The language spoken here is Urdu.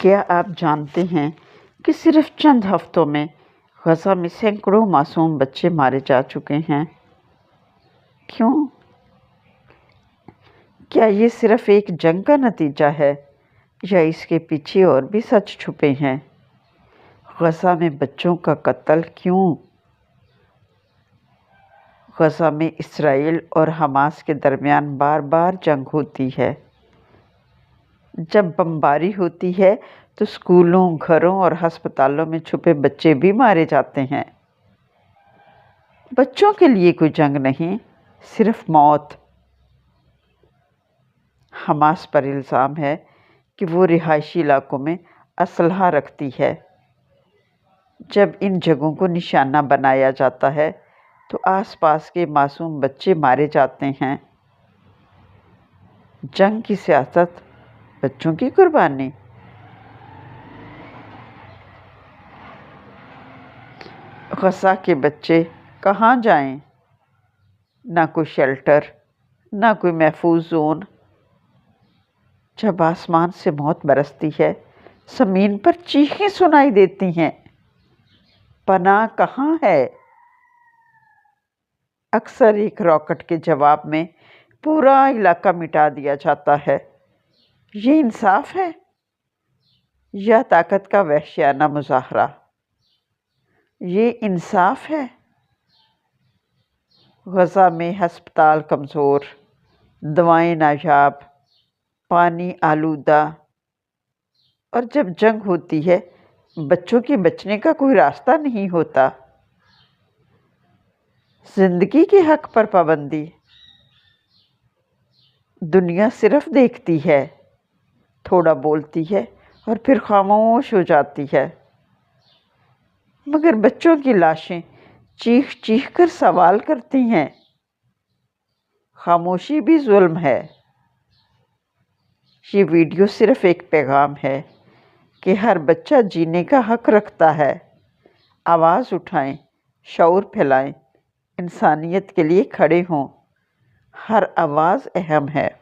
کیا آپ جانتے ہیں کہ صرف چند ہفتوں میں غزہ میں سینکڑوں معصوم بچے مارے جا چکے ہیں؟ کیوں؟ کیا یہ صرف ایک جنگ کا نتیجہ ہے یا اس کے پیچھے اور بھی سچ چھپے ہیں؟ غزہ میں بچوں کا قتل کیوں؟ غزہ میں اسرائیل اور حماس کے درمیان بار بار جنگ ہوتی ہے۔ جب بمباری ہوتی ہے تو اسکولوں، گھروں اور ہسپتالوں میں چھپے بچے بھی مارے جاتے ہیں۔ بچوں کے لیے کوئی جنگ نہیں، صرف موت۔ حماس پر الزام ہے کہ وہ رہائشی علاقوں میں اسلحہ رکھتی ہے۔ جب ان جگہوں کو نشانہ بنایا جاتا ہے تو آس پاس کے معصوم بچے مارے جاتے ہیں۔ جنگ کی سیاست، بچوں کی قربانی۔ غزہ کے بچے کہاں جائیں؟ نہ کوئی شیلٹر، نہ کوئی محفوظ زون۔ جب آسمان سے موت برستی ہے، زمین پر چیخیں سنائی دیتی ہیں، پناہ کہاں ہے؟ اکثر ایک راکٹ کے جواب میں پورا علاقہ مٹا دیا جاتا ہے۔ یہ انصاف ہے یا طاقت کا وحشیانہ مظاہرہ؟ یہ انصاف ہے؟ غزہ میں ہسپتال کمزور، دوائیں نایاب، پانی آلودہ، اور جب جنگ ہوتی ہے بچوں کے بچنے کا کوئی راستہ نہیں ہوتا۔ زندگی کے حق پر پابندی۔ دنیا صرف دیکھتی ہے، تھوڑا بولتی ہے اور پھر خاموش ہو جاتی ہے، مگر بچوں کی لاشیں چیخ چیخ کر سوال کرتی ہیں۔ خاموشی بھی ظلم ہے۔ یہ ویڈیو صرف ایک پیغام ہے کہ ہر بچہ جینے کا حق رکھتا ہے۔ آواز اٹھائیں، شعور پھیلائیں، انسانیت کے لیے کھڑے ہوں۔ ہر آواز اہم ہے۔